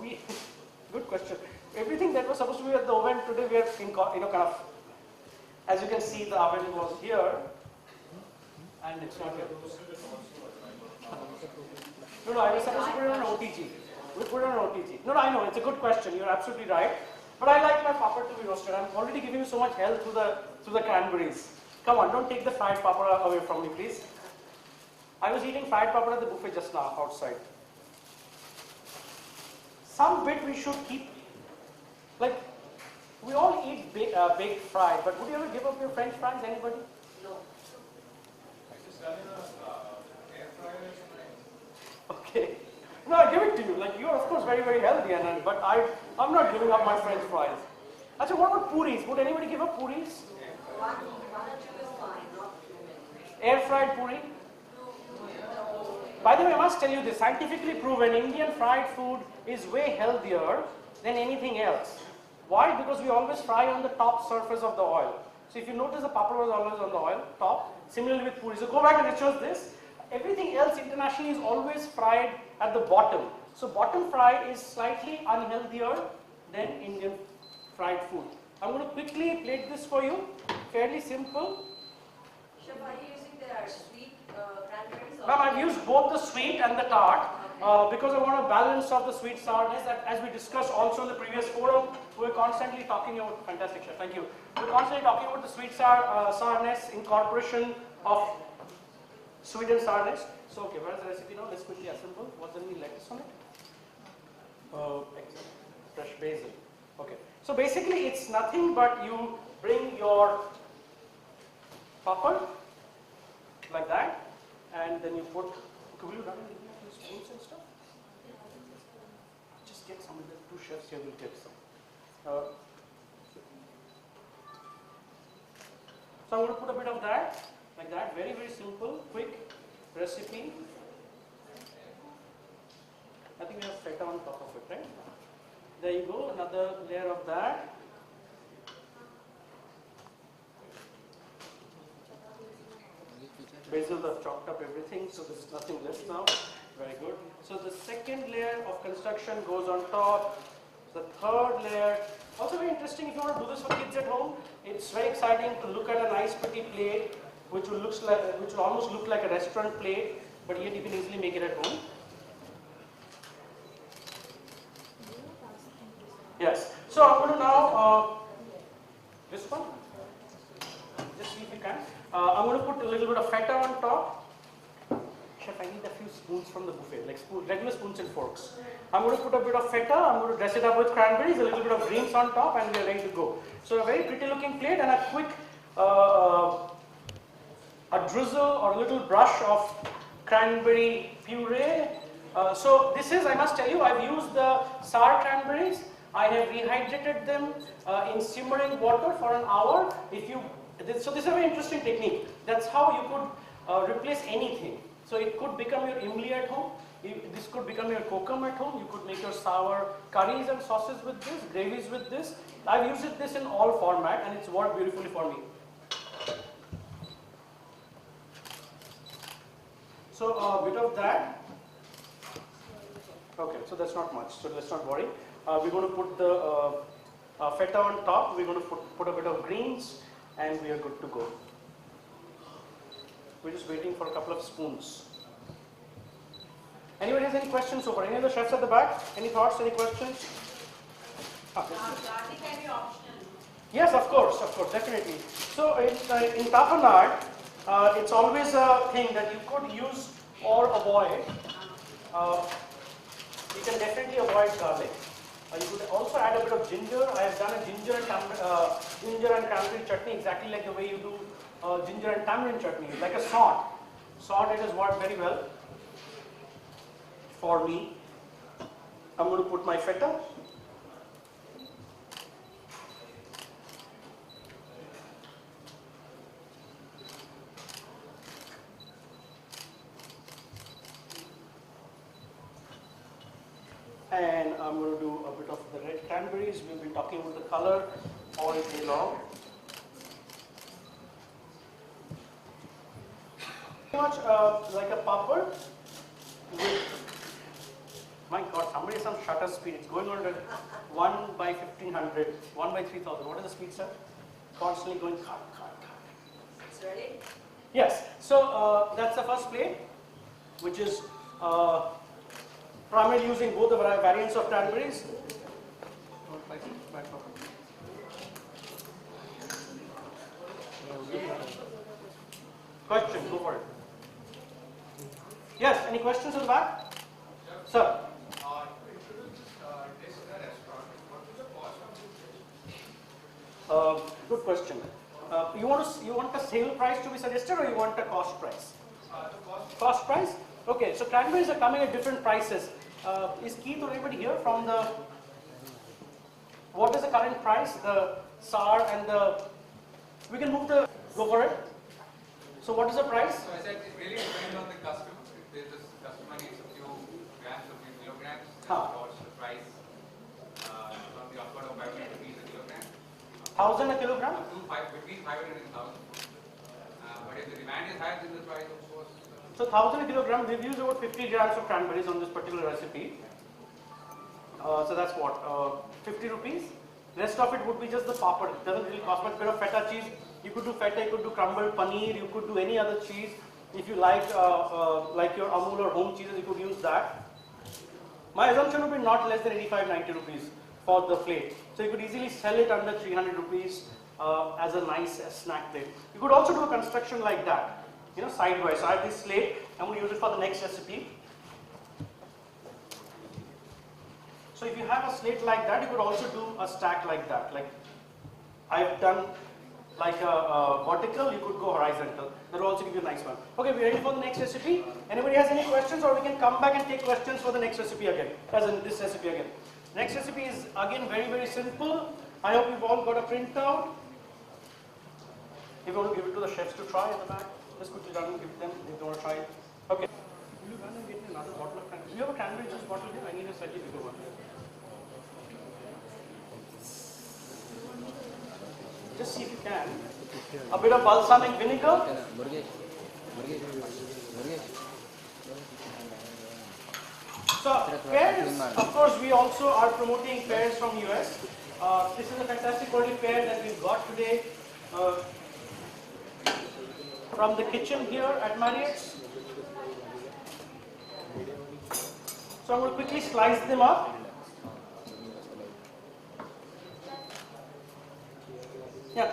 we, good question. Everything that was supposed to be at the oven today, we are in, kind of, as you can see, the oven was here, and it's not here. No, I was supposed to put it on OTG. We put it on OTG. No, I know, it's a good question. You're absolutely right. But I like my papad to be roasted. I'm already giving you so much help through the cranberries. Come on, don't take the fried papad away from me, please. I was eating fried papad at the buffet just now, outside. Some bit we should keep, like, we all eat baked fried, but would you ever give up your French fries, anybody? No. Okay. No, I give it to you. Like, you're of course very, very healthy, but I'm not giving up my French fries. Actually, what about puris? Would anybody give up puris? One or two is fine, not too many. Air fried puri? By the way, I must tell you this, scientifically proven Indian fried food is way healthier than anything else. Why? Because we always fry on the top surface of the oil. So if you notice, the papad was always on the oil, top. Similarly with puri. So go back and it shows this. Everything else internationally is always fried at the bottom. So bottom fry is slightly unhealthier than Indian fried food. I'm going to quickly plate this for you. Fairly simple. Chef, are you using the sweet cranberries? Ma'am, I've used both the sweet and the tart because I want a balance of the sweet sourness. As we discussed also in the previous forum, we're constantly talking about, fantastic chef, thank you. We're constantly talking about the sweet sourness, incorporation of sweet and sourness. So, okay, where's the recipe now? Let's quickly assemble. Was there any lettuce on it? Fresh basil. Okay. So basically, it's nothing but you bring your papad like that, and then you put. Okay, will you run and give me a few spoons and stuff? Just get some of the two chefs here will get some. So I'm going to put a bit of that, like that. Very, very simple, quick recipe. I think we have feta on top of it, right? There you go, another layer of that. Basil, I've chopped up everything, so there's nothing left now. Very good. So the second layer of construction goes on top. The third layer, also very interesting if you want to do this for kids at home. It's very exciting to look at a nice pretty plate, which will almost look like a restaurant plate, but yet you can easily make it at home. Yes. So I'm going to now, this one, just see if you can. I'm going to put a little bit of feta on top. Chef, I need a few spoons from the buffet, like regular spoons and forks. I'm going to put a bit of feta, I'm going to dress it up with cranberries, a little bit of greens on top, and we are ready to go. So a very pretty looking plate and a quick, a drizzle or a little brush of cranberry puree. So this is, I must tell you, I've used the sour cranberries. I have rehydrated them in simmering water for an hour. So this is a very interesting technique. That's how you could replace anything. So it could become your imli at home. This could become your kokum at home. You could make your sour curries and sauces with this, gravies with this. I've used this in all format and it's worked beautifully for me. So a bit of that. Okay, so that's not much. So let's not worry. We're going to put the feta on top. We're going to put a bit of greens, and we are good to go. We're just waiting for a couple of spoons. Anybody has any questions so far? Any of the chefs at the back? Any thoughts? Any questions? Garlic can be optional. Yes, of course, definitely. So in tapenade, it's always a thing that you could use or avoid. You can definitely avoid garlic. You could also add a bit of ginger. I have done a ginger and cranberry chutney exactly like the way you do ginger and tamarind chutney, like a sauce. Sauce, it has worked very well for me. I'm going to put my feta. And I'm going to do a bit of the red cranberries. We've been talking about the color all day long. Pretty much like a papad with, my God, somebody shut shutter speed. It's going on at 1 by 1500, 1 by 3000. What is the speed, sir? Constantly going cut. It's ready? Yes. So that's the first plate, which is primarily using both the variants of Cranberries. Question, go for it. Yes, any questions in the back? Sir. Good question. You want a sale price to be suggested, or you want a cost price? Cost price? Okay, so Cranberries are coming at different prices. Is Keith or anybody here from the? What is the current price? The SAR and the. We can move the. Go for it. So what is the price? So I said it really depends on the customer. If the customer needs a few grams, a few kilograms, then what's the price from the upward of 500 rupees a kilogram. 1,000 a kilogram? Between 500 and 1,000. But if the demand is higher, then the price of course. So 1,000 a kilogram, we've used about 50 grams of Cranberries on this particular recipe. So that's what? 50 rupees. Rest of it would be just the papad. It doesn't really cost much. Bit of feta cheese. You could do feta, you could do crumbled paneer, you could do any other cheese. If you like your Amul or home cheeses, you could use that. My assumption would be not less than 85-90 rupees for the plate. So you could easily sell it under 300 rupees as a nice snack plate. You could also do a construction like that, you know, sidewise. So I have this slate. I'm going to use it for the next recipe. So if you have a slate like that, you could also do a stack like that. Like I've done like a vertical, you could go horizontal. That will also give you a nice one. Okay, we ready for the next recipe? Anybody has any questions, or we can come back and take questions for the next recipe again, as in this recipe again. Next recipe is again very simple. I hope you've all got a printout. If you want to give it to the chefs to try at the back, just quickly run and give them if they want to try it. Okay. Will you run and get me another bottle of cranberry? Do you have a cranberry juice bottle here? I need a slightly bigger one. Just see if you can. A bit of balsamic vinegar. So pears, of course, we also are promoting pears from US. This is a fantastic quality pear that we've got today from the kitchen here at Marriott's. So I'm going to quickly slice them up. Yeah.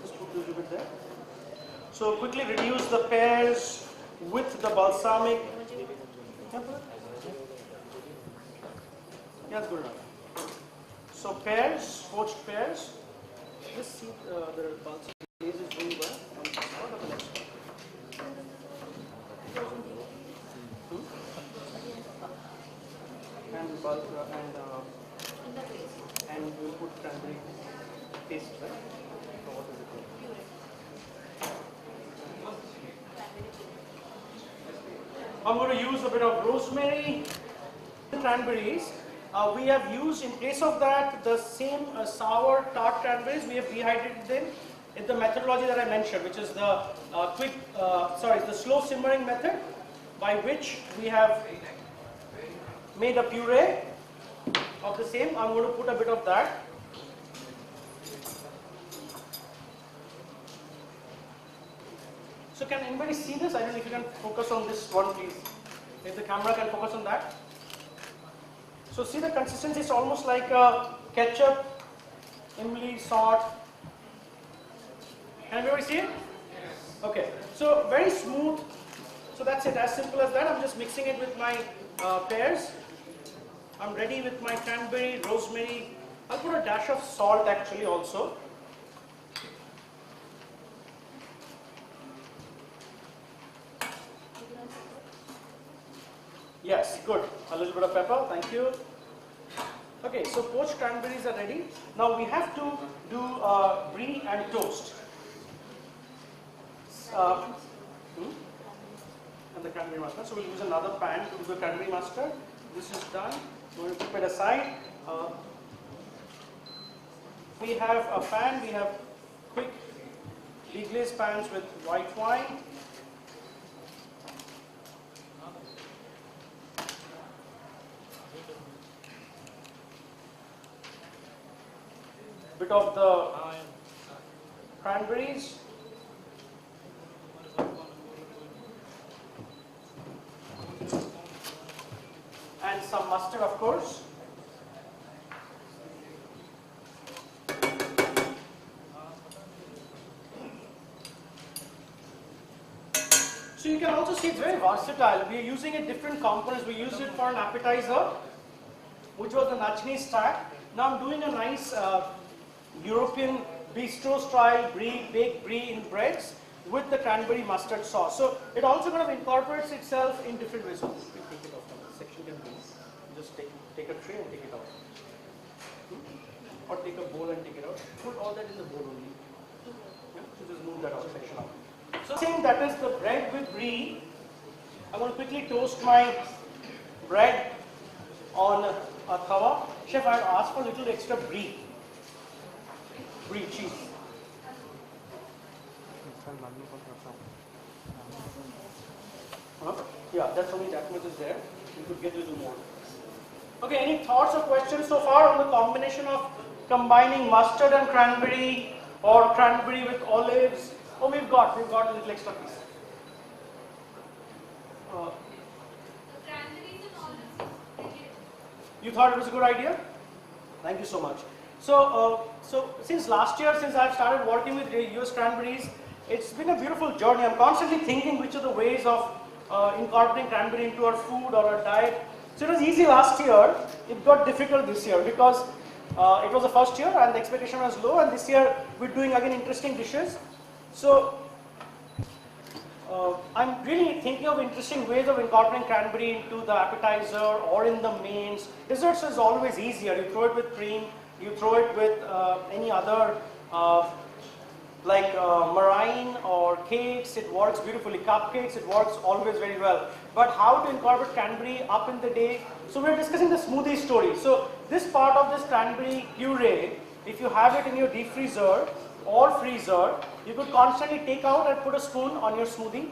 Just put a little bit there. So quickly reduce the pears with the balsamic. Yeah, that's good enough. So pears, poached pears. This seed, the balsamic is doing well. What about the next one? And we'll put cranberry paste, right? So what is it called? I'm going to use a bit of rosemary. Cranberries. We have used, in place of that, the same sour tart cranberries. We have dehydrated them in the methodology that I mentioned, which is the the slow simmering method, by which we have made a puree of the same. I'm going to put a bit of that. So can anybody see this? I don't know if you can focus on this one, please. If the camera can focus on that. So see the consistency is almost like a ketchup, imli, salt. Can everybody see it? Yes. Okay. So very smooth. So that's it, as simple as that. I'm just mixing it with my pears. I'm ready with my cranberry, rosemary. I'll put a dash of salt actually also. Yes, good. A little bit of pepper, thank you. Okay, so poached cranberries are ready. Now we have to do brie and toast. And the cranberry mustard. So we'll use another pan to do the cranberry mustard. This is done. We'll keep it aside. We have a pan. We have quick deglaze pans with white wine. Bit of the cranberries. And some mustard, of course. So you can also see it's very versatile. We are using it different components. We used it for an appetizer, which was the nachni stack. Now I'm doing a nice European bistro style baked brie in breads with the cranberry mustard sauce. So it also kind of incorporates itself in different ways. So we take it off from this section. Can be just take a tray and take it out, or take a bowl and take it out. Put all that in the bowl only. Yeah? So just move that out section out. So saying that is the bread with brie. I'm going to quickly toast my bread on a tawa. Chef, I had asked for a little extra brie cheese. Yeah, that's only that much is there. You could get a little more. Okay, any thoughts or questions so far on the combination of combining mustard and cranberry, or cranberry with olives? Oh, we've got a little extra piece. Cranberries and olives. You thought it was a good idea? Thank you so much. So since last year, since I've started working with US Cranberries, it's been a beautiful journey. I'm constantly thinking which are the ways of incorporating cranberry into our food or our diet. So it was easy last year. It got difficult this year because it was the first year and the expectation was low, and this year we're doing again interesting dishes. So I'm really thinking of interesting ways of incorporating cranberry into the appetizer or in the mains. Desserts is always easier. You throw it with cream, you throw it with any other like meringue or cakes, it works beautifully. Cupcakes, it works always very well. But how to incorporate cranberry up in the day? So we're discussing the smoothie story. So this part of this cranberry puree, if you have it in your deep freezer or freezer, you could constantly take out and put a spoon on your smoothie.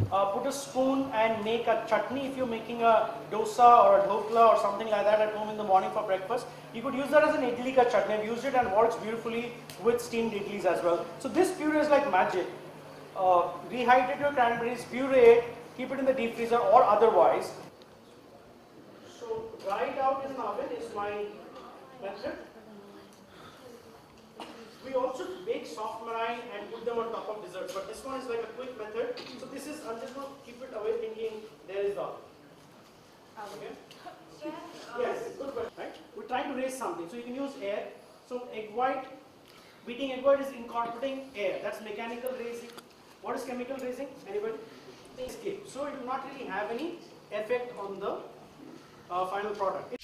Put a spoon and make a chutney. If you're making a dosa or a dhokla or something like that at home in the morning for breakfast, you could use that as an idli ka chutney. I've used it and works beautifully with steamed idlis as well. So this puree is like magic. Rehydrate your cranberries, puree it, keep it in the deep freezer or otherwise. So dry it out in the oven is my method. We also bake soft meringue and put them on top of desserts, but this one is like a quick method. So this is, I'm just going to keep it away thinking there is the oven. Okay? Yes, good question, right? We're trying to raise something, so you can use air. So egg white, beating egg white is incorporating air. That's mechanical raising. What is chemical raising? Anybody? Escape. So it will not really have any effect on the final product.